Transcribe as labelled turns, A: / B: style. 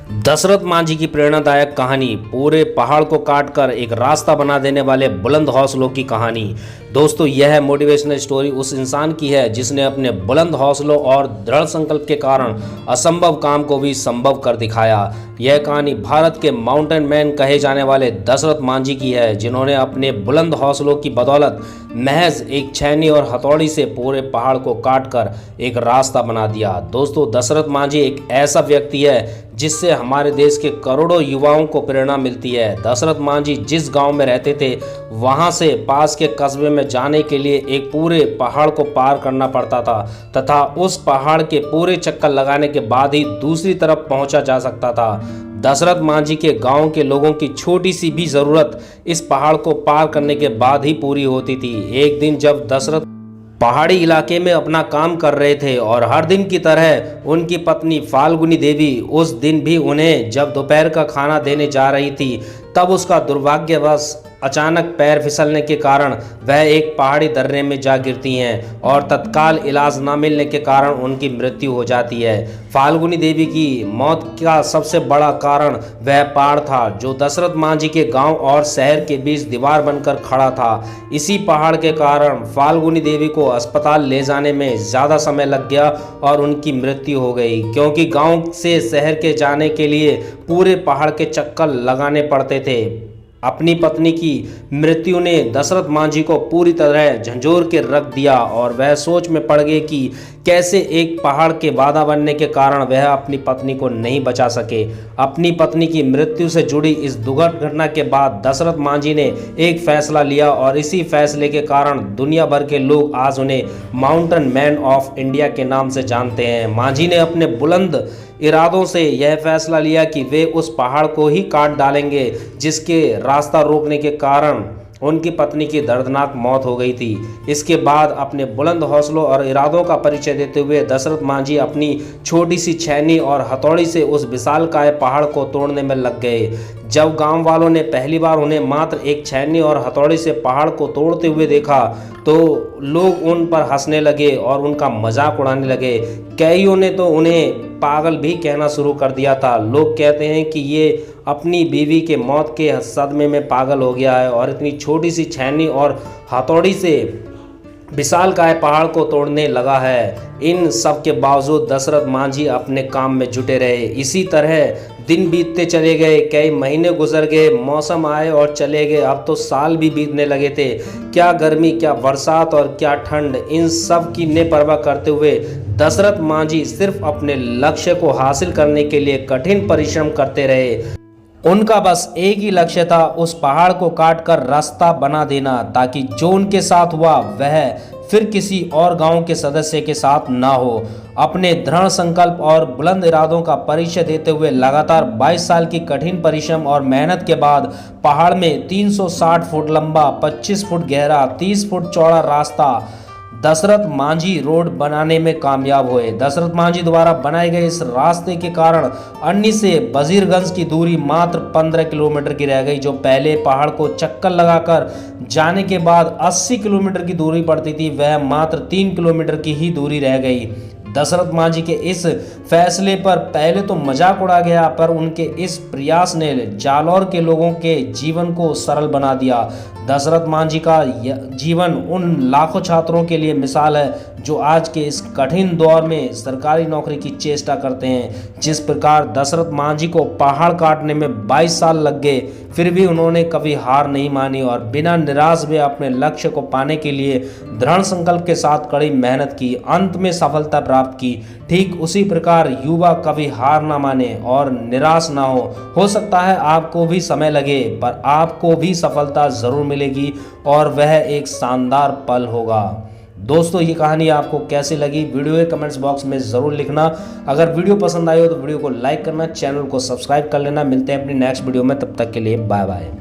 A: दशरथ मांझी की प्रेरणादायक कहानी, पूरे पहाड़ को काटकर एक रास्ता बना देने वाले बुलंद हौसलों की कहानी। दोस्तों, यह मोटिवेशनल स्टोरी उस इंसान की है जिसने अपने बुलंद हौसलों और दृढ़ संकल्प के कारण असंभव काम को भी संभव कर दिखाया। यह कहानी भारत के माउंटेन मैन कहे जाने वाले दशरथ मांझी की है, जिन्होंने अपने बुलंद हौसलों की बदौलत महज एक छैनी और हथौड़ी से पूरे पहाड़ को काटकर एक रास्ता बना दिया। दोस्तों, दशरथ मांझी एक ऐसा व्यक्ति है जिससे हमारे देश के करोड़ों युवाओं को प्रेरणा मिलती है। दशरथ मांझी जिस गांव में रहते थे, वहां से पास के कस्बे में जाने के लिए एक पूरे पहाड़ को पार करना पड़ता था तथा उस पहाड़ के पूरे चक्कर लगाने के बाद ही दूसरी तरफ पहुंचा जा सकता था। दशरथ मांझी के गांव के लोगों की छोटी सी भी जरूरत इस पहाड़ को पार करने के बाद ही पूरी होती थी। एक दिन जब दशरथ पहाड़ी इलाके में अपना काम कर रहे थे और हर दिन की तरह उनकी पत्नी फाल्गुनी देवी उस दिन भी उन्हें जब दोपहर का खाना देने जा रही थी, तब उसका दुर्भाग्यवश अचानक पैर फिसलने के कारण वह एक पहाड़ी दर्रे में जा गिरती हैं और तत्काल इलाज न मिलने के कारण उनकी मृत्यु हो जाती है। फाल्गुनी देवी की मौत का सबसे बड़ा कारण वह पहाड़ था जो दशरथ मांझी के गांव और शहर के बीच दीवार बनकर खड़ा था। इसी पहाड़ के कारण फाल्गुनी देवी को अस्पताल ले जाने में ज़्यादा समय लग गया और उनकी मृत्यु हो गई, क्योंकि गांव से शहर के जाने के लिए पूरे पहाड़ के चक्कर लगाने पड़ते थे। अपनी पत्नी की मृत्यु ने दशरथ मांझी को पूरी तरह झंझोर के रख दिया और वह सोच में पड़ गए कि कैसे एक पहाड़ के बाधा बनने के कारण वह अपनी पत्नी को नहीं बचा सके। अपनी पत्नी की मृत्यु से जुड़ी इस दुखद घटना के बाद दशरथ मांझी ने एक फैसला लिया और इसी फैसले के कारण दुनिया भर के लोग आज उन्हें माउंटेन मैन ऑफ इंडिया के नाम से जानते हैं। मांझी ने अपने बुलंद इरादों से यह फैसला लिया कि वे उस पहाड़ को ही काट डालेंगे जिसके रास्ता रोकने के कारण उनकी पत्नी की दर्दनाक मौत हो गई थी। इसके बाद अपने बुलंद हौसलों और इरादों का परिचय देते हुए दशरथ मांझी अपनी छोटी सी छैनी और हथौड़ी से उस विशालकाय पहाड़ को तोड़ने में लग गए। जब गांव वालों ने पहली बार उन्हें मात्र एक छैनी और हथौड़ी से पहाड़ को तोड़ते हुए देखा तो लोग उन पर हंसने लगे और उनका मजाक उड़ाने लगे। कईयों ने तो उन्हें पागल भी कहना शुरू कर दिया था। लोग कहते हैं कि ये अपनी बीवी के मौत के सदमे में पागल हो गया है और इतनी छोटी सी छैनी और हथौड़ी से विशालकाय पहाड़ को तोड़ने लगा है। इन सब के बावजूद दशरथ मांझी अपने काम में जुटे रहे। इसी तरह दिन बीतते चले गए, कई महीने गुजर गए, मौसम आए और चले गए। अब तो साल भी बीतने लगे थे। क्या गर्मी, क्या बरसात और क्या ठंड, इन सब की बेपरवाह करते हुए दशरथ मांझी सिर्फ अपने लक्ष्य को हासिल करने के लिए कठिन परिश्रम करते रहे। उनका बस एक ही लक्ष्य था, उस पहाड़ को काटकर रास्ता बना देना, ताकि जो उनके साथ हुआ वह फिर किसी और गांव के सदस्य के साथ ना हो। अपने दृढ़ संकल्प और बुलंद इरादों का परिचय देते हुए लगातार 22 साल की कठिन परिश्रम और मेहनत के बाद पहाड़ में 360 फुट लंबा, 25 फुट गहरा, 30 फुट चौड़ा रास्ता दशरथ मांझी रोड बनाने में कामयाब हुए। दशरथ मांझी द्वारा बनाए गए इस रास्ते के कारण अन्नी से वजीरगंज की दूरी मात्र 15 किलोमीटर की रह गई, जो पहले पहाड़ को चक्कर लगाकर जाने के बाद 80 किलोमीटर की दूरी पड़ती थी, वह मात्र 3 किलोमीटर की ही दूरी रह गई। दशरथ मांझी के इस फैसले पर पहले तो मजाक उड़ा गया, पर उनके इस प्रयास ने जालौर के लोगों के जीवन को सरल बना दिया। दशरथ मांझी का जीवन उन लाखों छात्रों के लिए मिसाल है जो आज के इस कठिन दौर में सरकारी नौकरी की चेष्टा करते हैं। जिस प्रकार दशरथ मांझी को पहाड़ काटने में 22 साल लग गए, फिर भी उन्होंने कभी हार नहीं मानी और बिना निराश हुए अपने लक्ष्य को पाने के लिए दृढ़ संकल्प के साथ कड़ी मेहनत की, अंत में सफलता प्राप्त की। ठीक उसी प्रकार युवा कभी हार ना माने और निराश ना हो सकता है आपको भी समय लगे, पर आपको भी सफलता जरूर मिलेगी और वह एक शानदार पल होगा। दोस्तों, ये कहानी आपको कैसी लगी वीडियो के कमेंट्स बॉक्स में ज़रूर लिखना। अगर वीडियो पसंद आई हो तो वीडियो को लाइक करना, चैनल को सब्सक्राइब कर लेना। मिलते हैं अपनी नेक्स्ट वीडियो में, तब तक के लिए बाय बाय।